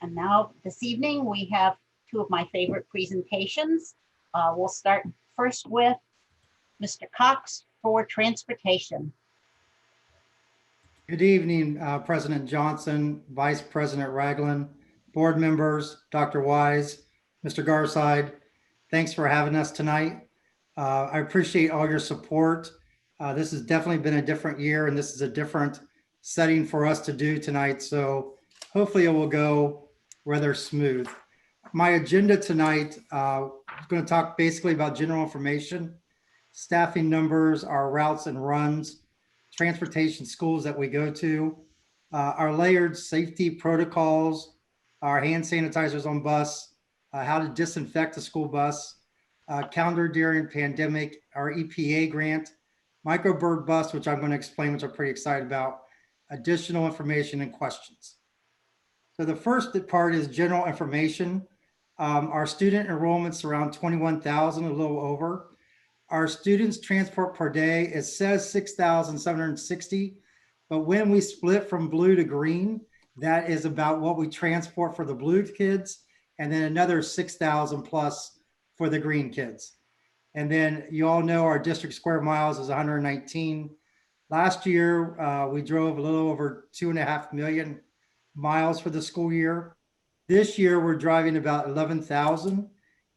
And now this evening, we have two of my favorite presentations. We'll start first with Mr. Cox for transportation. Good evening, President Johnson, Vice President Ragland, board members, Dr. Wise, Mr. Garside. Thanks for having us tonight. I appreciate all your support. This has definitely been a different year, and this is a different setting for us to do tonight. So hopefully it will go rather smooth. My agenda tonight, I'm going to talk basically about general information, staffing numbers, our routes and runs, transportation schools that we go to, our layered safety protocols, our hand sanitizers on bus, how to disinfect the school bus, calendar during pandemic, our EPA grant, microbird bus, which I'm going to explain, which I'm pretty excited about, additional information and questions. So the first part is general information. Our student enrollment's around 21,000, a little over. Our students transport per day, it says 6,760, but when we split from blue to green, that is about what we transport for the blue kids, and then another 6,000 plus for the green kids. And then you all know our district square miles is 119. Last year, we drove a little over 2.5 million miles for the school year. This year, we're driving about 11,000,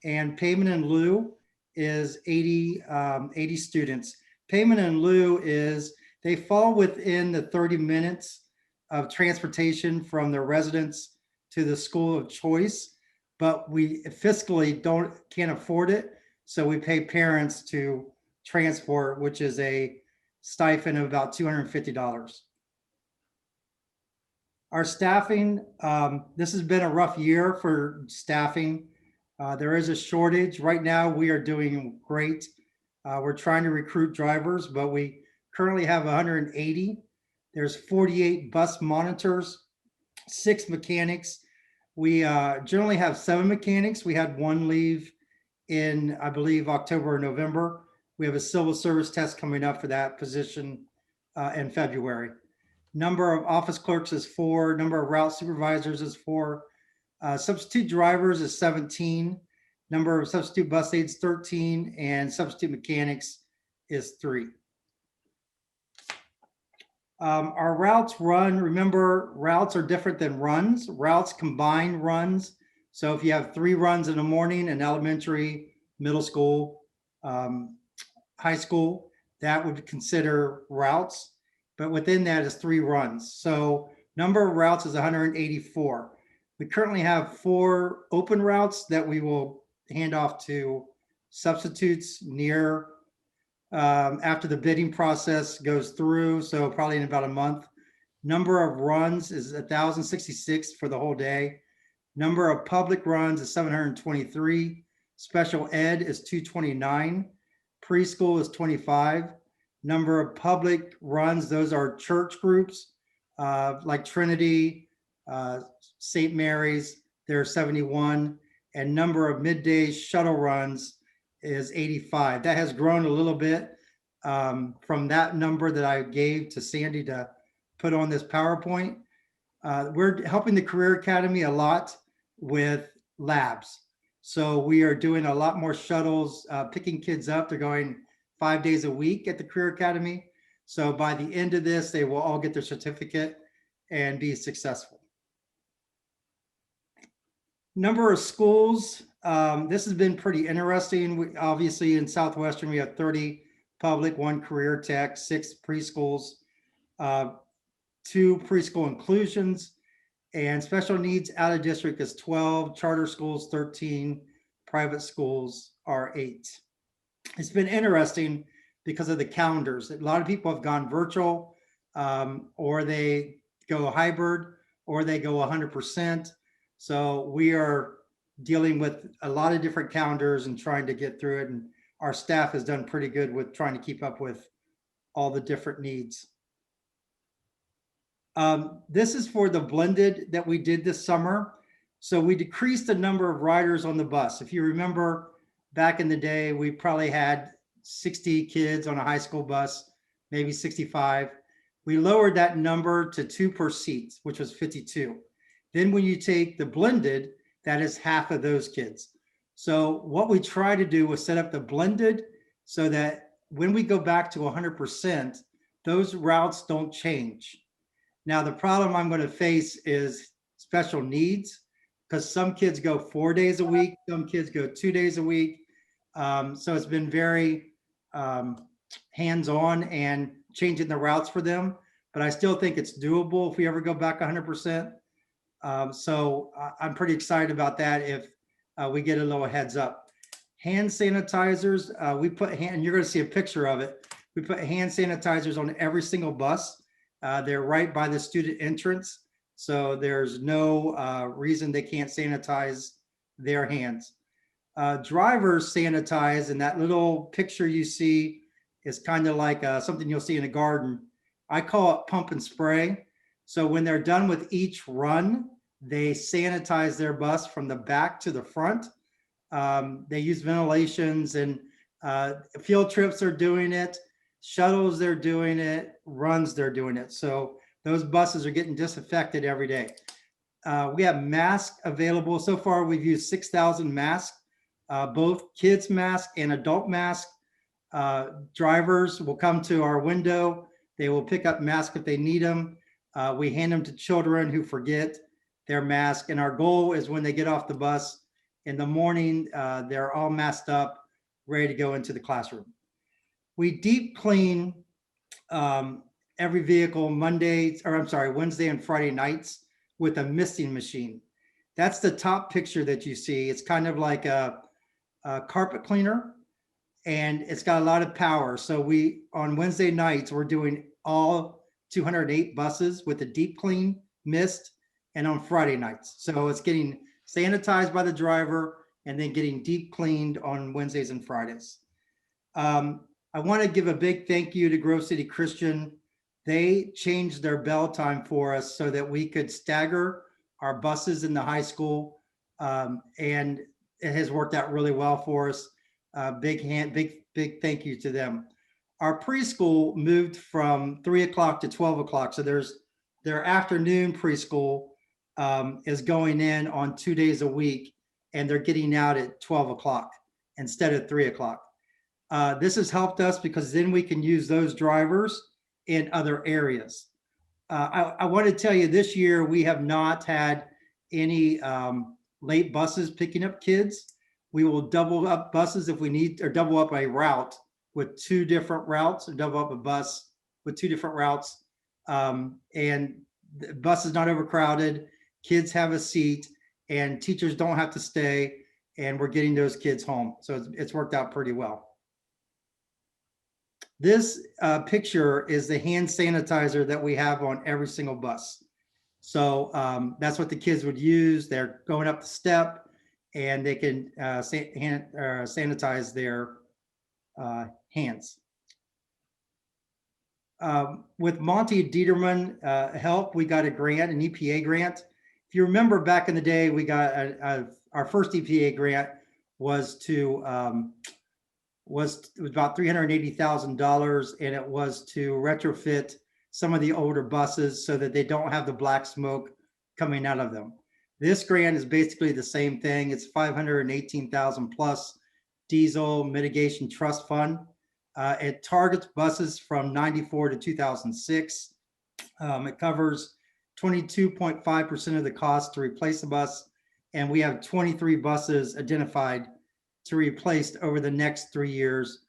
and payment in lieu is 80 students. Payment in lieu is they fall within the 30 minutes of transportation from their residence to the school of choice, but we fiscally can't afford it. So we pay parents to transport, which is a stipend of about $250. Our staffing, this has been a rough year for staffing. There is a shortage. Right now, we are doing great. We're trying to recruit drivers, but we currently have 180. There's 48 bus monitors, 6 mechanics. We generally have 7 mechanics. We had 1 leave in, I believe, October or November. We have a civil service test coming up for that position in February. Number of office clerks is 4. Number of route supervisors is 4. Substitute drivers is 17, number of substitute bus aides 13, and substitute mechanics is 3. Our routes run, remember, routes are different than runs. Routes combine runs. So if you have 3 runs in the morning in elementary, middle school, high school, that would consider routes. But within that is 3 runs. So number of routes is 184. We currently have 4 open routes that we will hand off to substitutes near after the bidding process goes through, so probably in about a month. Number of runs is 1,066 for the whole day. Number of public runs is 723. Special ed is 229. Preschool is 25. Number of public runs, those are church groups like Trinity, St. Mary's, there are 71, and number of midday shuttle runs is 85. That has grown a little bit from that number that I gave to Sandy to put on this PowerPoint. We're helping the Career Academy a lot with labs. So we are doing a lot more shuttles, picking kids up. They're going 5 days a week at the Career Academy. So by the end of this, they will all get their certificate and be successful. Number of schools, this has been pretty interesting. Obviously in Southwestern, we have 30 public, 1 career tech, 6 preschools, 2 preschool inclusions, and special needs out of district is 12, charter schools 13, private schools are 8. It's been interesting because of the calendars. A lot of people have gone virtual, or they go hybrid, or they go 100%. So we are dealing with a lot of different calendars and trying to get through it. And our staff has done pretty good with trying to keep up with all the different needs. This is for the blended that we did this summer. So we decreased the number of riders on the bus. If you remember back in the day, we probably had 60 kids on a high school bus, maybe 65. We lowered that number to 2 per seat, which was 52. Then when you take the blended, that is half of those kids. So what we try to do was set up the blended so that when we go back to 100%, those routes don't change. Now, the problem I'm going to face is special needs, because some kids go 4 days a week, some kids go 2 days a week. So it's been very hands-on and changing the routes for them, but I still think it's doable if we ever go back 100%. So I'm pretty excited about that if we get a little heads up. Hand sanitizers, we put and you're going to see a picture of it. We put hand sanitizers on every single bus. They're right by the student entrance, so there's no reason they can't sanitize their hands. Drivers sanitize, and that little picture you see is kind of like something you'll see in a garden. I call it pump and spray. So when they're done with each run, they sanitize their bus from the back to the front. They use ventilations, and field trips are doing it, shuttles they're doing it, runs they're doing it. So those buses are getting disinfected every day. We have masks available. So far, we've used 6,000 masks, both kids masks and adult masks. Drivers will come to our window. They will pick up masks if they need them. We hand them to children who forget their mask. And our goal is when they get off the bus in the morning, they're all masked up, ready to go into the classroom. We deep clean every vehicle Wednesday and Friday nights with a misting machine. That's the top picture that you see. It's kind of like a carpet cleaner, and it's got a lot of power. So on Wednesday nights, we're doing all 208 buses with a deep clean mist, and on Friday nights. So it's getting sanitized by the driver and then getting deep cleaned on Wednesdays and Fridays. I want to give a big thank you to Grove City Christian. They changed their bell time for us so that we could stagger our buses in the high school. And it has worked out really well for us. Big thank you to them. Our preschool moved from 3 o'clock to 12 o'clock. So their afternoon preschool is going in on 2 days a week, and they're getting out at 12 o'clock instead of 3 o'clock. This has helped us because then we can use those drivers in other areas. I want to tell you, this year we have not had any late buses picking up kids. We will double up buses if we need, or double up a route with 2 different routes, or double up a bus with 2 different routes. And the bus is not overcrowded, kids have a seat, and teachers don't have to stay, and we're getting those kids home. So it's worked out pretty well. This picture is the hand sanitizer that we have on every single bus. So that's what the kids would use. They're going up the step, and they can sanitize their hands. With Monty Dieterman help, we got a grant, an EPA grant. If you remember back in the day, we got our first EPA grant was about $380,000, and it was to retrofit some of the older buses so that they don't have the black smoke coming out of them. This grant is basically the same thing. It's $518,000 plus diesel mitigation trust fund. It targets buses from 94 to 2006. It covers 22.5% of the cost to replace the bus, and we have 23 buses identified to replace over the next 3 years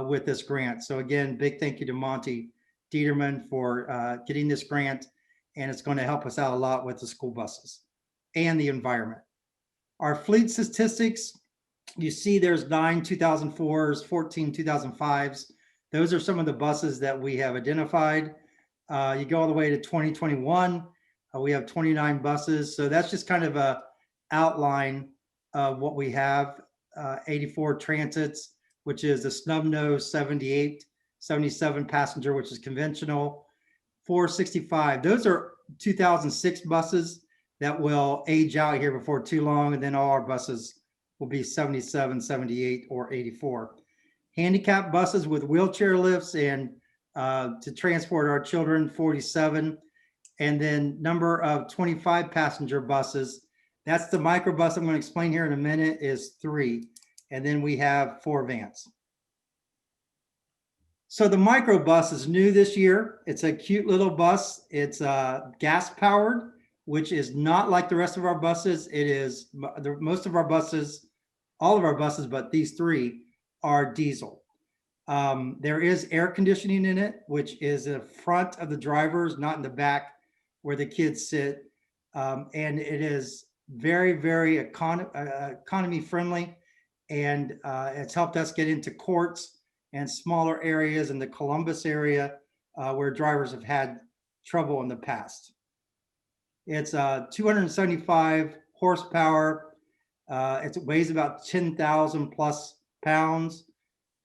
with this grant. So again, big thank you to Monty Dieterman for getting this grant, and it's going to help us out a lot with the school buses and the environment. Our fleet statistics, you see there's 9 2004s, 14 2005s. Those are some of the buses that we have identified. You go all the way to 2021, we have 29 buses. So that's just kind of a outline of what we have. 84 transits, which is the snub nose, 78, 77 passenger, which is conventional, 465. Those are 2006 buses that will age out here before too long, and then all our buses will be 77, 78, or 84. Handicap buses with wheelchair lifts and to transport our children, 47. And then number of 25 passenger buses, that's the microbus I'm going to explain here in a minute, is 3. And then we have 4 vans. So the microbus is new this year. It's a cute little bus. It's gas powered, which is not like the rest of our buses. It is most of our buses, all of our buses, but these 3 are diesel. There is air conditioning in it, which is in front of the drivers, not in the back where the kids sit. And it is very, very economy friendly. And it's helped us get into courts and smaller areas in the Columbus area where drivers have had trouble in the past. It's 275 horsepower. It weighs about 10,000 plus pounds.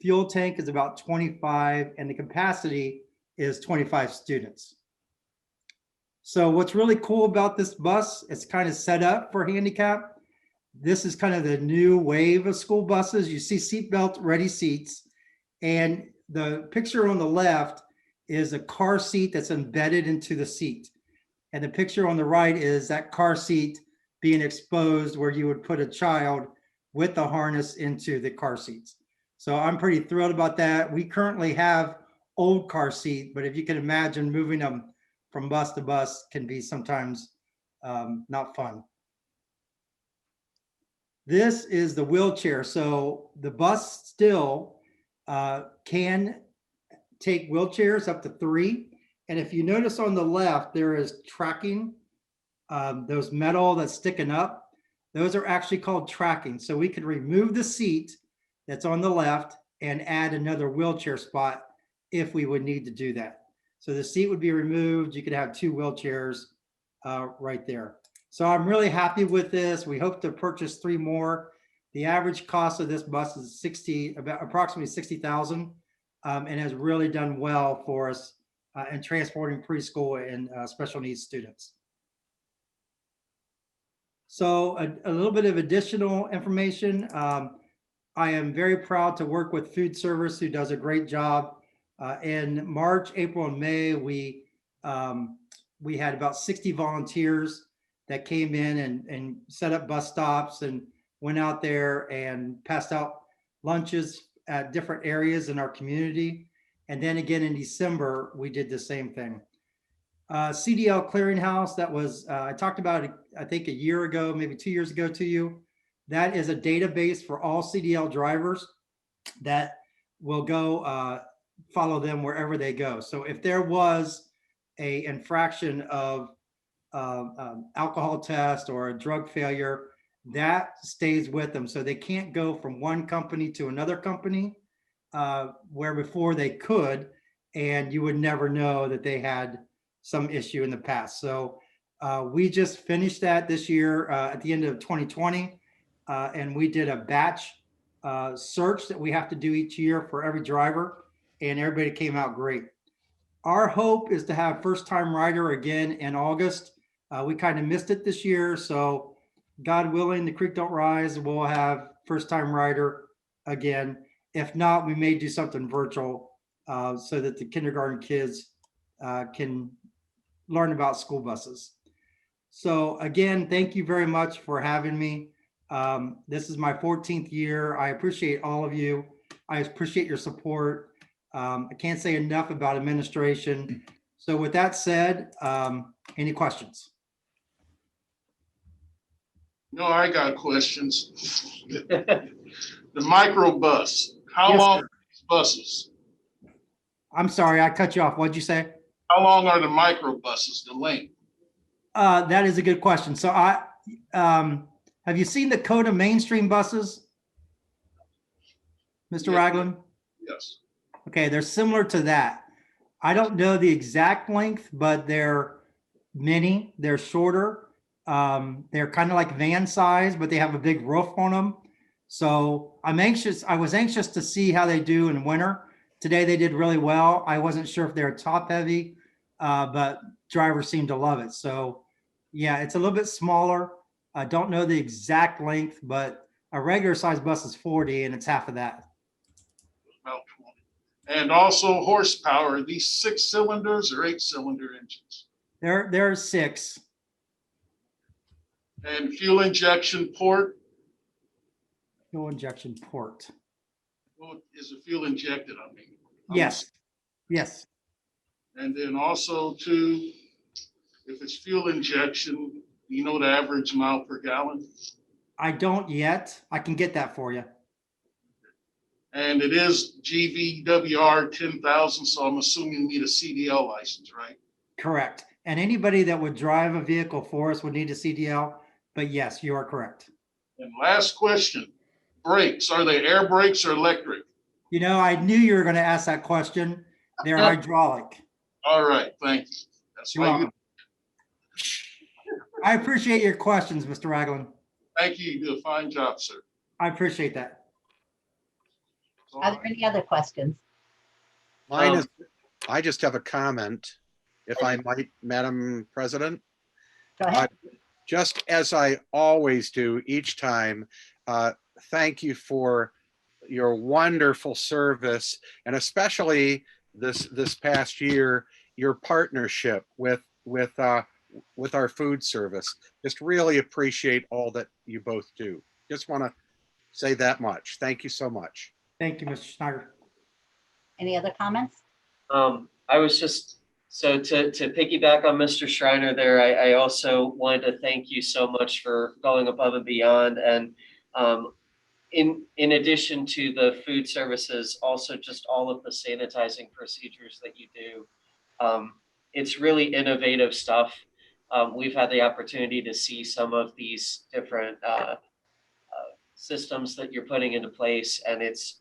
Fuel tank is about 25, and the capacity is 25 students. So what's really cool about this bus, it's kind of set up for handicap. This is kind of the new wave of school buses. You see seatbelt ready seats, and the picture on the left is a car seat that's embedded into the seat. And the picture on the right is that car seat being exposed where you would put a child with the harness into the car seats. So I'm pretty thrilled about that. We currently have old car seat, but if you can imagine moving them from bus to bus can be sometimes not fun. This is the wheelchair. So the bus still can take wheelchairs up to 3. And if you notice on the left, there is tracking, those metal that's sticking up. Those are actually called tracking. So we could remove the seat that's on the left and add another wheelchair spot if we would need to do that. So the seat would be removed. You could have 2 wheelchairs right there. So I'm really happy with this. We hope to purchase 3 more. The average cost of this bus is approximately 60,000, and has really done well for us in transporting preschool and special needs students. So a little bit of additional information. I am very proud to work with Food Service, who does a great job. In March, April, and May, we had about 60 volunteers that came in and set up bus stops and went out there and passed out lunches at different areas in our community. And then again in December, we did the same thing. CDL Clearinghouse, that was, I talked about it, I think a year ago, maybe 2 years ago to you. That is a database for all CDL drivers that will go follow them wherever they go. So if there was a infraction of alcohol test or a drug failure, that stays with them. So they can't go from one company to another company where before they could, and you would never know that they had some issue in the past. So we just finished that this year at the end of 2020. And we did a batch search that we have to do each year for every driver, and everybody came out great. Our hope is to have first time rider again in August. We kind of missed it this year. So God willing, the creek don't rise, we'll have first time rider again. If not, we may do something virtual so that the kindergarten kids can learn about school buses. So again, thank you very much for having me. This is my 14th year. I appreciate all of you. I appreciate your support. I can't say enough about administration. So with that said, any questions? No, I got questions. The microbus, how Yes, long sir. are these buses? I'm sorry, I cut you off. What'd you say? How long are the microbuses, the length? That is a good question. So have you seen the Coda mainstream buses, Mr. Yeah. Ragland? Yes. Okay, they're similar to that. I don't know the exact length, but they're mini, they're shorter. They're kind of like van size, but they have a big roof on them. So I was anxious to see how they do in winter. Today they did really well. I wasn't sure if they're top heavy, but drivers seem to love it. So yeah, it's a little bit smaller. I don't know the exact length, but a regular size bus is 40 and it's half of that. About 20. And also horsepower, are these 6 cylinders or 8-cylinder engines? There are 6. And fuel injection port, Fuel injection port. well, is the fuel injected, I mean? Yes, yes. And then also too, if it's fuel injection, you know the average mile per gallon? I don't yet. I can get that for you. And it is GVWR 10,000, so I'm assuming you need a CDL license, right? Correct. And anybody that would drive a vehicle for us would need a CDL, but yes, you are correct. And last question, brakes, are they air brakes or electric? You know, I knew you were going to ask that question. They're hydraulic. All right, thank you. That's You're why welcome. I appreciate your questions, Mr. Ragland. thank you. You do a fine job, sir. I appreciate that. That's all Are there right. any other questions? Mine is, I just have a comment, if I might, Madam President. Go ahead. Just as I always do each time, thank you for your wonderful service, and especially this past year, your partnership with our food service. Just really appreciate all that you both do. Just want to say that much. Thank you so much. Thank you, Mr. Schneider. Any other comments? I was just, so to piggyback on Mr. Schreiner there, I also wanted to thank you so much for going above and beyond. And in addition to the food services, also just all of the sanitizing procedures that you do. It's really innovative stuff. We've had the opportunity to see some of these different systems that you're putting into place, and it's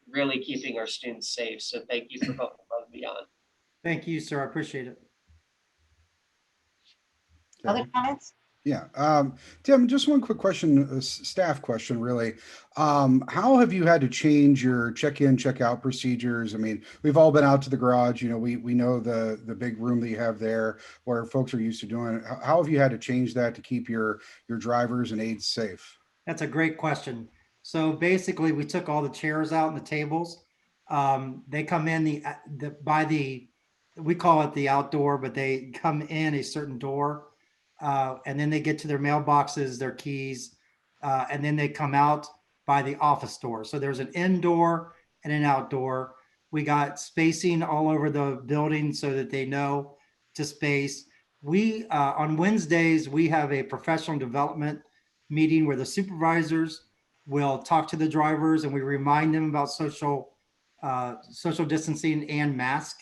really keeping our students safe. So thank you for going above and beyond. Thank you, sir. I appreciate it. Other comments? Yeah. Tim, just one quick question, a staff question, really. How have you had to change your check-in, check-out procedures? I mean, we've all been out to the garage, you know, we know the big room that you have there where folks are used to doing it. How have you had to change that to keep your drivers and aides safe? That's a great question. So basically, we took all the chairs out and the tables. They come in we call it the outdoor, but they come in a certain door. And then they get to their mailboxes, their keys, and then they come out by the office door. So there's an indoor and an outdoor. We got spacing all over the building so that they know to space. We, on Wednesdays, we have a professional development meeting where the supervisors will talk to the drivers and we remind them about social distancing and mask.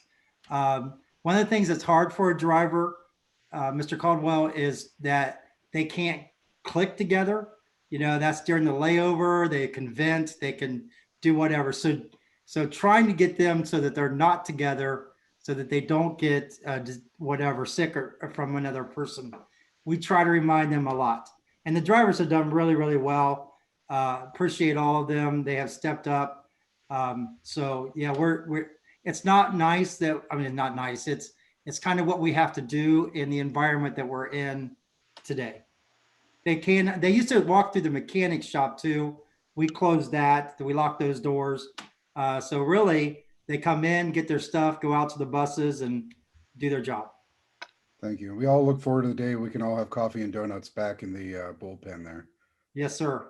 One of the things that's hard for a driver, Mr. Caldwell, is that they can't click together. You know, that's during the layover. They can vent, they can do whatever. So trying to get them so that they're not together, so that they don't get whatever sick or from another person. We try to remind them a lot. And the drivers have done really, really well. Appreciate all of them. They have stepped up. So yeah, it's not nice that, I mean, not nice. It's kind of what we have to do in the environment that we're in today. They used to walk through the mechanic shop too. We closed that, we locked those doors. So really they come in, get their stuff, go out to the buses and do their job. Thank you. We all look forward to the day we can all have coffee and donuts back in the bullpen there. Yes, sir.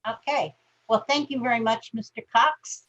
Okay. Well, thank you very much, Mr. Cox.